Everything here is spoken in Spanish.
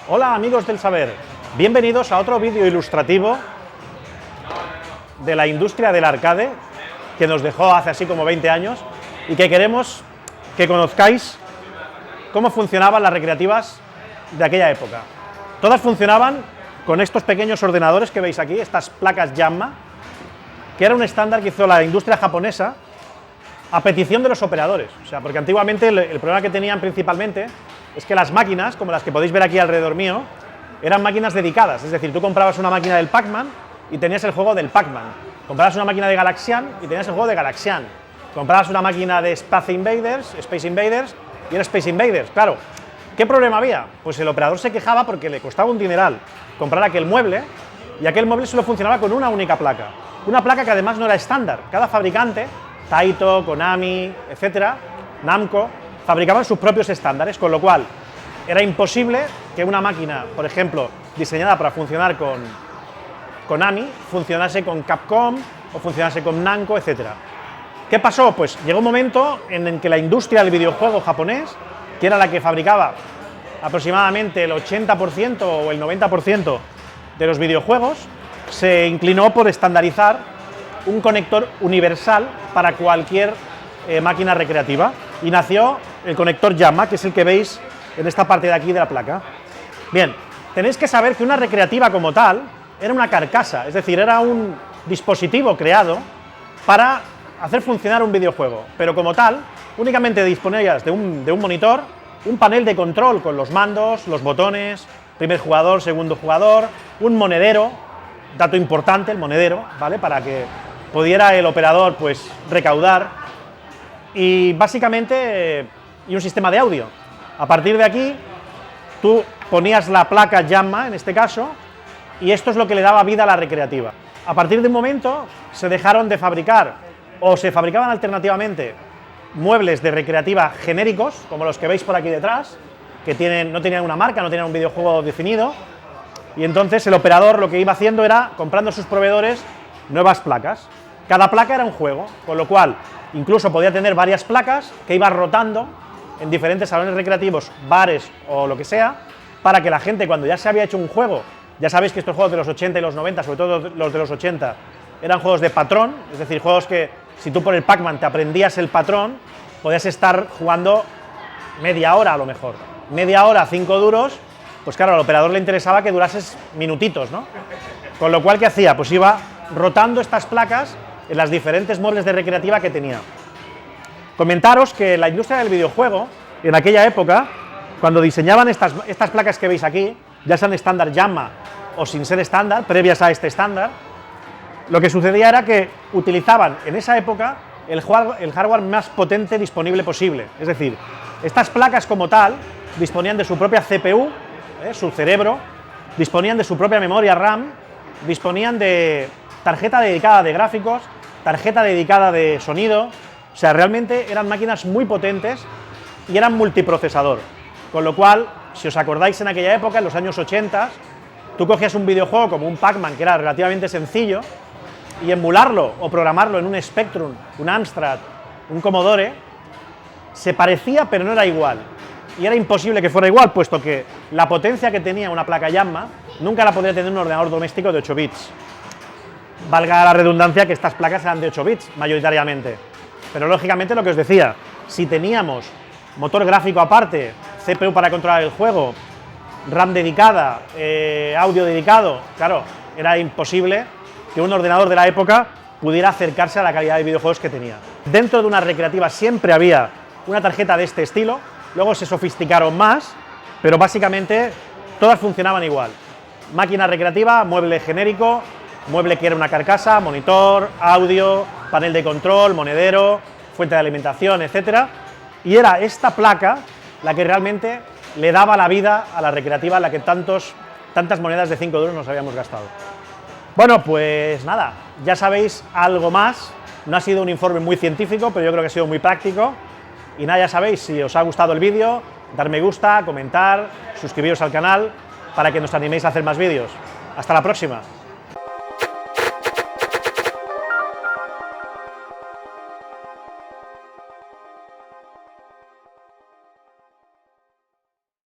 Hola amigos del saber, bienvenidos a otro vídeo ilustrativo de la industria del arcade que nos dejó hace así como 20 años y que queremos que conozcáis cómo funcionaban las recreativas de aquella época. Todas funcionaban con estos pequeños ordenadores que veis aquí, estas placas Jamma, que era un estándar que hizo la industria japonesa a petición de los operadores. O sea, porque antiguamente el problema que tenían principalmente es que las máquinas, como las que podéis ver aquí alrededor mío, eran máquinas dedicadas. Es decir, tú comprabas una máquina del Pac-Man y tenías el juego del Pac-Man. Comprabas una máquina de Galaxian y tenías el juego de Galaxian. Comprabas una máquina de Space Invaders y era Space Invaders. Claro, ¿qué problema había? Pues el operador se quejaba porque le costaba un dineral comprar aquel mueble y aquel mueble solo funcionaba con una única placa. Una placa que además no era estándar. Cada fabricante, Taito, Konami, etcétera, Namco, fabricaban sus propios estándares, con lo cual era imposible que una máquina, por ejemplo, diseñada para funcionar con Konami, funcionase con Capcom o funcionase con Namco, etcétera. ¿Qué pasó? Pues llegó un momento en el que la industria del videojuego japonés, que era la que fabricaba aproximadamente el 80% o el 90% de los videojuegos, se inclinó por estandarizar un conector universal para cualquier máquina recreativa y nació el conector Jamma, que es el que veis en esta parte de aquí de la placa. Bien, tenéis que saber que una recreativa como tal era una carcasa, es decir, era un dispositivo creado para hacer funcionar un videojuego, pero como tal únicamente disponías de un monitor, un panel de control con los mandos, los botones, primer jugador, segundo jugador, un monedero, dato importante el monedero, ¿vale?, para que pudiera el operador pues recaudar, y básicamente y un sistema de audio. A partir de aquí tú ponías la placa Jamma en este caso y esto es lo que le daba vida a la recreativa. A partir de un momento se dejaron de fabricar o se fabricaban alternativamente muebles de recreativa genéricos, como los que veis por aquí detrás, que no tenían una marca, no tenían un videojuego definido, y entonces el operador lo que iba haciendo era comprando a sus proveedores nuevas placas. Cada placa era un juego, con lo cual incluso podía tener varias placas que iba rotando en diferentes salones recreativos, bares o lo que sea, para que la gente, cuando ya se había hecho un juego, ya sabéis que estos juegos de los 80 y los 90, sobre todo los de los 80, eran juegos de patrón, es decir, juegos que si tú por el Pac-Man te aprendías el patrón, podías estar jugando media hora a lo mejor. Media hora, 5 duros, pues claro, al operador le interesaba que durases minutitos, ¿no? Con lo cual, ¿qué hacía? Pues iba rotando estas placas en las diferentes muebles de recreativa que tenía. Comentaros que la industria del videojuego, en aquella época, cuando diseñaban estas placas que veis aquí, ya sean estándar Jamma o sin ser estándar, previas a este estándar, lo que sucedía era que utilizaban en esa época el hardware más potente disponible posible. Es decir, estas placas como tal disponían de su propia CPU, su cerebro, disponían de su propia memoria RAM, disponían de tarjeta dedicada de gráficos, tarjeta dedicada de sonido. O sea, realmente eran máquinas muy potentes y eran multiprocesador, con lo cual, si os acordáis en aquella época, en los años 80, tú cogías un videojuego como un Pac-Man, que era relativamente sencillo, y emularlo o programarlo en un Spectrum, un Amstrad, un Commodore, se parecía pero no era igual, y era imposible que fuera igual, puesto que la potencia que tenía una placa Jamma nunca la podría tener un ordenador doméstico de 8 bits. Valga la redundancia que estas placas eran de 8 bits, mayoritariamente. Pero lógicamente lo que os decía, si teníamos motor gráfico aparte, CPU para controlar el juego, RAM dedicada, audio dedicado, claro, era imposible que un ordenador de la época pudiera acercarse a la calidad de videojuegos que tenía. Dentro de una recreativa siempre había una tarjeta de este estilo, luego se sofisticaron más, pero básicamente todas funcionaban igual. Máquina recreativa, mueble genérico, mueble que era una carcasa, monitor, audio, panel de control, monedero, fuente de alimentación, etcétera, y era esta placa la que realmente le daba la vida a la recreativa en la que tantas monedas de 5 duros nos habíamos gastado. Bueno, pues nada, ya sabéis algo más, no ha sido un informe muy científico, pero yo creo que ha sido muy práctico, y nada, ya sabéis, si os ha gustado el vídeo, dar me gusta, comentar, suscribiros al canal, para que nos animéis a hacer más vídeos. Hasta la próxima.